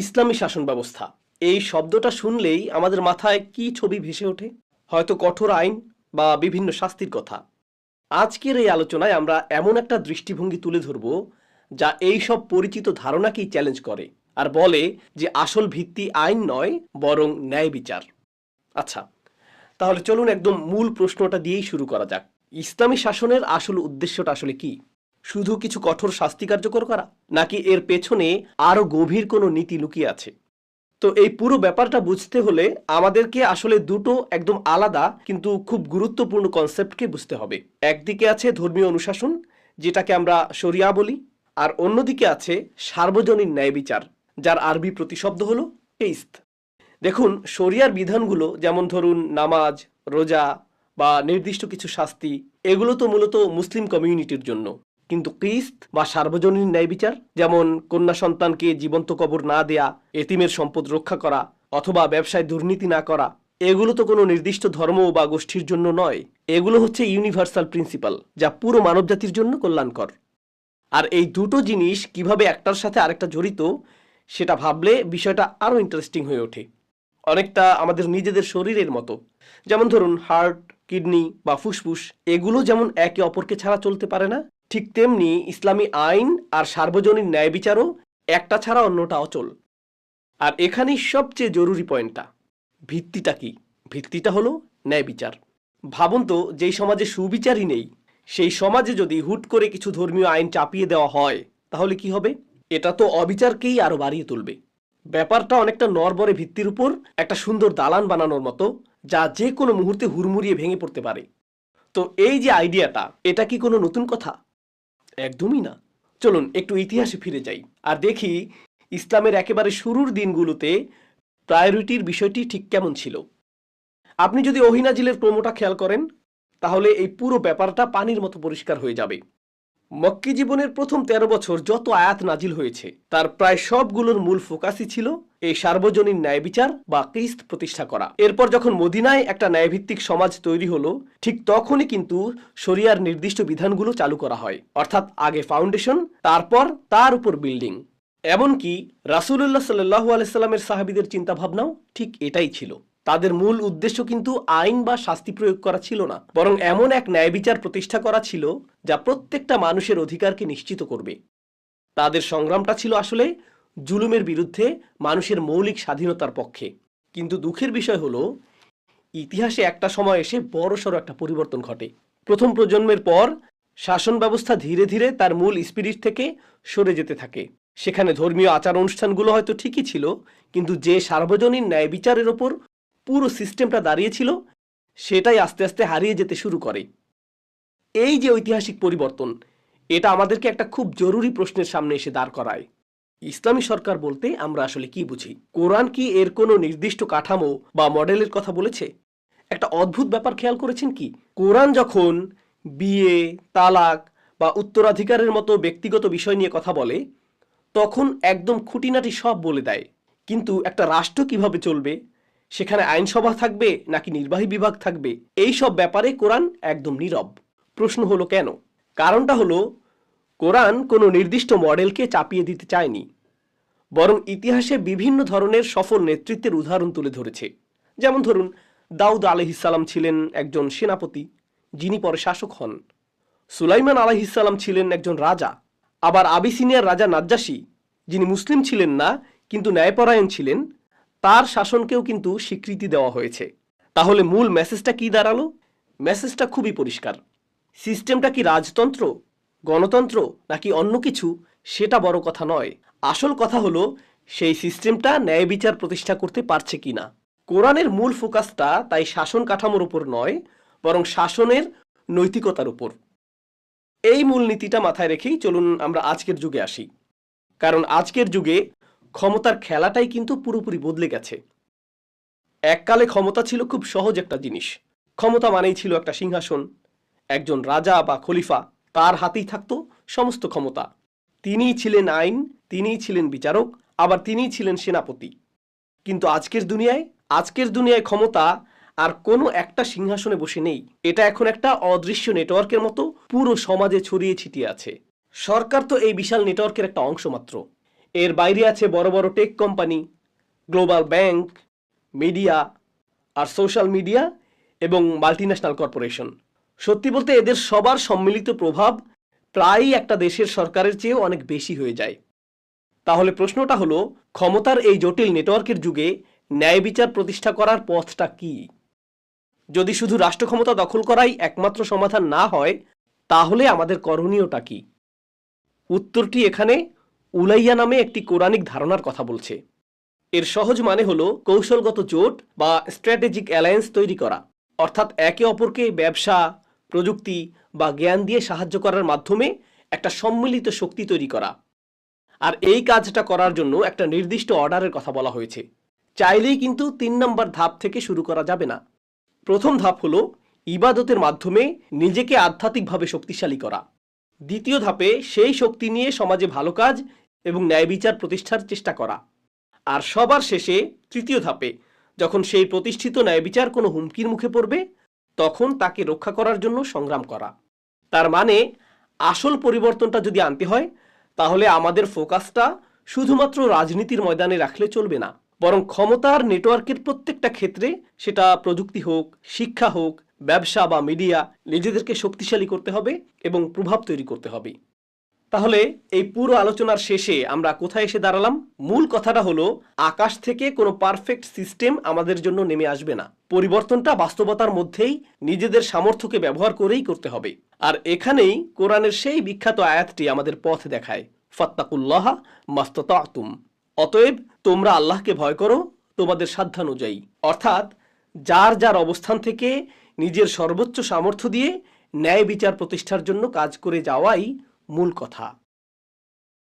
ইসলামী শাসন ব্যবস্থা এই শব্দটা শুনলেই আমাদের মাথায় কি ছবি ভেসে ওঠে? হয়তো কঠোর আইন বা বিভিন্ন শাস্তির কথা। আজকের এই আলোচনায় আমরা এমন একটা দৃষ্টিভঙ্গি তুলে ধরব যা এই সব পরিচিত ধারণাকেই চ্যালেঞ্জ করে আর বলে যে আসল ভিত্তি আইন নয়, বরং ন্যায় বিচার। আচ্ছা, তাহলে চলুন একদম মূল প্রশ্নটা দিয়েই শুরু করা যাক। ইসলামী শাসনের আসল উদ্দেশ্যটা আসলে কি? শুধু কিছু কঠোর শাস্তি কার্যকর করা, নাকি এর পেছনে আরো গভীর কোনো নীতি লুকিয়ে আছে? তো এই পুরো ব্যাপারটা বুঝতে হলে আমাদেরকে আসলে দুটো একদম আলাদা কিন্তু খুব গুরুত্বপূর্ণ কনসেপ্টকে বুঝতে হবে। একদিকে আছে ধর্মীয় অনুশাসন, যেটাকে আমরা শরিয়া বলি, আর অন্যদিকে আছে সার্বজনীন ন্যায় বিচার, যার আরবি প্রতিশব্দ হলো কেইস্ত। দেখুন, শরিয়ার বিধানগুলো যেমন ধরুন নামাজ, রোজা বা নির্দিষ্ট কিছু শাস্তি, এগুলো তো মূলত মুসলিম কমিউনিটির জন্য। কিন্তু কিস্ত বা সার্বজনীন ন্যায় বিচার, যেমন কন্যা সন্তানকে জীবন্ত কবর না দেয়া, এতিমের সম্পদ রক্ষা করা অথবা ব্যবসায় দুর্নীতি না করা, এগুলো তো কোনো নির্দিষ্ট ধর্ম বা গোষ্ঠীর জন্য নয়। এগুলো হচ্ছে ইউনিভার্সাল প্রিন্সিপাল, যা পুরো মানবজাতির জন্য কল্যাণকর। আর এই দুটো জিনিস কিভাবে একটার সাথে আরেকটা জড়িত, সেটা ভাবলে বিষয়টা আরো ইন্টারেস্টিং হয়ে ওঠে। অনেকটা আমাদের নিজেদের শরীরের মতো। যেমন ধরুন হার্ট, কিডনি বা ফুসফুস, এগুলো যেমন একে অপরকে ছাড়া চলতে পারে না, ঠিক তেমনি ইসলামী আইন আর সার্বজনীন ন্যায় বিচারও একটা ছাড়া অন্যটা অচল। আর এখানেই সবচেয়ে জরুরি পয়েন্টটা, ভিত্তিটা কি? ভিত্তিটা হলো ন্যায় বিচার। ভাবুন তো, যেই সমাজে সুবিচারই নেই, সেই সমাজে যদি হুট করে কিছু ধর্মীয় আইন চাপিয়ে দেওয়া হয়, তাহলে কি হবে? এটা তো অবিচারকেই আরো বাড়িয়ে তুলবে। ব্যাপারটা অনেকটা নরবরে ভিত্তির উপর একটা সুন্দর দালান বানানোর মতো, যা যে কোনো মুহূর্তে হুড়মুড়িয়ে ভেঙে পড়তে পারে। তো এই যে আইডিয়াটা, এটা কি কোনো নতুন কথা? একদমই না। চলুন একটু ইতিহাসে ফিরে যাই আর দেখি ইসলামের একেবারে শুরুর দিনগুলোতে প্রায়োরিটির বিষয়টি ঠিক কেমন ছিল। আপনি যদি ওহী নাজিলের ক্রমটা খেয়াল করেন, তাহলে এই পুরো ব্যাপারটা পানির মতো পরিষ্কার হয়ে যাবে। মক্কি জীবনের প্রথম ১৩ বছর যত আয়াত নাজিল হয়েছে, তার প্রায় সবগুলোর মূল ফোকাসই ছিল এই সার্বজনীন ন্যায় বিচার বা কিস্ত প্রতিষ্ঠা করা। এরপর যখন মদিনায় একটা ন্যায়ভিত্তিক সমাজ তৈরি হলো, ঠিক তখনই কিন্তু শরিয়ার নির্দিষ্ট বিধানগুলো চালু করা হয়। অর্থাৎ আগে ফাউন্ডেশন, তারপর তার উপর বিল্ডিং। এমনকি রাসূলুল্লাহ সাল্লাল্লাহু আলাইহি সাল্লামের সাহাবীদের চিন্তাভাবনাও ঠিক এটাই ছিল। তাদের মূল উদ্দেশ্য কিন্তু আইন বা শাস্তি প্রয়োগ করা ছিল না, বরং এমন এক ন্যায় বিচার প্রতিষ্ঠা করা ছিল যা প্রত্যেকটা মানুষের অধিকারকে নিশ্চিত করবে। তাদের সংগ্রামটা ছিল আসলে জুলুমের বিরুদ্ধে, মানুষের মৌলিক স্বাধীনতার পক্ষে। কিন্তু দুঃখের বিষয় হলো, ইতিহাসে একটা সময় এসে বড়সড় একটা পরিবর্তন ঘটে। প্রথম প্রজন্মের পর শাসন ব্যবস্থা ধীরে ধীরে তার মূল স্পিরিট থেকে সরে যেতে থাকে। সেখানে ধর্মীয় আচার অনুষ্ঠানগুলো হয়তো ঠিকই ছিল, কিন্তু যে সার্বজনীন ন্যায় বিচারের ওপর পুরো সিস্টেমটা দাঁড়িয়েছিল, সেটাই আস্তে আস্তে হারিয়ে যেতে শুরু করে। এই যে ঐতিহাসিক পরিবর্তন, এটা আমাদেরকে একটা খুব জরুরি প্রশ্নের সামনে এসে দাঁড় করায়। ইসলামী সরকার বলতে আমরা আসলে কি বুঝি? কোরআন কি এর কোনো নির্দিষ্ট কাঠামো বা মডেলের কথা বলেছে? একটা অদ্ভুত ব্যাপার খেয়াল করেছেন কি? কোরআন যখন বিয়ে, তালাক বা উত্তরাধিকারের মতো ব্যক্তিগত বিষয় নিয়ে কথা বলে, তখন একদম খুঁটিনাটি সব বলে দেয়। কিন্তু একটা রাষ্ট্র কিভাবে চলবে, সেখানে আইনসভা থাকবে নাকি নির্বাহী বিভাগ থাকবে, এই সব ব্যাপারে কোরআন একদম নীরব। প্রশ্ন হলো কেন? কারণটা হলো, কোরআন কোনো নির্দিষ্ট মডেলকে চাপিয়ে দিতে চায়নি, বরং ইতিহাসে বিভিন্ন ধরনের সফল নেতৃত্বের উদাহরণ তুলে ধরেছে। যেমন ধরুন, দাউদ আলাইহিসসালাম ছিলেন একজন সেনাপতি, যিনি পরে শাসক হন। সুলাইমান আলাইহিসসালাম ছিলেন একজন রাজা। আবার আবিসিনিয়ার রাজা নাজ্জাশী, যিনি মুসলিম ছিলেন না কিন্তু ন্যায়পরায়ণ ছিলেন, তার শাসনকেও কিন্তু স্বীকৃতি দেওয়া হয়েছে। তাহলে মূল মেসেজটা কি দাঁড়ালো? মেসেজটা খুবই পরিষ্কার। সিস্টেমটা কি রাজতন্ত্র, গণতন্ত্র নাকি অন্য কিছু, সেটা বড় কথা নয়। আসল কথা হলো, সেই সিস্টেমটা ন্যায় বিচার প্রতিষ্ঠা করতে পারছে কিনা। কোরআনের মূল ফোকাসটা তাই শাসন কাঠামোর উপর নয়, বরং শাসনের নৈতিকতার উপর। এই মূলনীতিটা মাথায় রেখেই চলুন আমরা আজকের যুগে আসি। কারণ আজকের যুগে ক্ষমতার খেলাটাই কিন্তু পুরোপুরি বদলে গেছে। এককালে ক্ষমতা ছিল খুব সহজ একটা জিনিস। ক্ষমতা মানেই ছিল একটা সিংহাসন, একজন রাজা বা খলিফা, তার হাতেই থাকতো সমস্ত ক্ষমতা। তিনিই ছিলেন আইন, তিনিই ছিলেন বিচারক, আবার তিনিই ছিলেন সেনাপতি। কিন্তু আজকের দুনিয়ায় ক্ষমতা আর কোনো একটা সিংহাসনে বসে নেই। এটা এখন একটা অদৃশ্য নেটওয়ার্কের মতো পুরো সমাজে ছড়িয়ে ছিটিয়ে আছে। সরকার তো এই বিশাল নেটওয়ার্কের একটা অংশ মাত্র। এর বাইরে আছে বড় বড় tech company, global bank, media আর সোশ্যাল মিডিয়া এবং মাল্টিন্যাশনাল কর্পোরেশন। সত্যি বলতে এদের সবার সম্মিলিত প্রভাব প্রায়ই একটা দেশের সরকারের চেয়েও অনেক বেশি হয়ে যায়। তাহলে প্রশ্নটা হলো, ক্ষমতার এই জটিল নেটওয়ার্কের যুগে ন্যায় বিচার প্রতিষ্ঠা করার পথটা কি? যদি শুধু রাষ্ট্র ক্ষমতা দখল করাই একমাত্র সমাধান না হয়, তাহলে আমাদের করণীয়টা কি? উত্তরটি এখানে উলাইয়া নামে একটি কোরআনিক ধারণার কথা বলছে। এর সহজ মানে হলো কৌশলগত জোট বা স্ট্র্যাটেজিক অ্যালায়েন্স তৈরি করা, অর্থাৎ একে অপরকে ব্যবসা, প্রযুক্তি বা জ্ঞান দিয়ে সাহায্য করার মাধ্যমে একটা সম্মিলিত শক্তি তৈরি করা। আর এই কাজটা করার জন্য একটা নির্দিষ্ট অর্ডারের কথা বলা হয়েছে। চাইলেই কিন্তু 3 নম্বর ধাপ থেকে শুরু করা যাবে না। প্রথম ধাপ হলো ইবাদতের মাধ্যমে নিজেকে আধ্যাত্মিকভাবে শক্তিশালী করা। দ্বিতীয় ধাপে সেই শক্তি নিয়ে সমাজে ভালো কাজ এবং ন্যায় বিচার প্রতিষ্ঠার চেষ্টা করা। আর সবার শেষে তৃতীয় ধাপে যখন সেই প্রতিষ্ঠিত ন্যায় বিচার কোনো হুমকির মুখে পড়বে, তখন তাকে রক্ষা করার জন্য সংগ্রাম করা। তার মানে আসল পরিবর্তনটা যদি আনতে হয়, তাহলে আমাদের ফোকাসটা শুধুমাত্র রাজনীতির ময়দানে রাখলে চলবে না, বরং ক্ষমতার নেটওয়ার্কের প্রত্যেকটা ক্ষেত্রে, সেটা প্রযুক্তি হোক, শিক্ষা হোক, ব্যবসা বা মিডিয়া, নিজেদেরকে শক্তিশালী করতে হবে এবং প্রভাব তৈরি করতে হবে। তাহলে এই পুরো আলোচনার শেষে আমরা কোথায় এসে দাঁড়ালাম? মূল কথাটা হলো, আকাশ থেকে কোনো পারফেক্ট সিস্টেম আমাদের জন্য নেমে আসবে না। পরিবর্তনটা বাস্তবতার মধ্যেই নিজেদের সামর্থ্যকে ব্যবহার করেই করতে হবে। আর এখানেই কোরআনের সেই বিখ্যাত আয়াতটি আমাদের পথ দেখায়, ফাত্তাকুল্লাহ মাস্তাতাতুম। অতএব তোমরা আল্লাহকে ভয় করো তোমাদের সাধ্যানুযায়ী। অর্থাৎ যার যার অবস্থান থেকে নিজের সর্বোচ্চ সামর্থ্য দিয়ে ন্যায় বিচার প্রতিষ্ঠার জন্য কাজ করে যাওয়াই মূল কথা।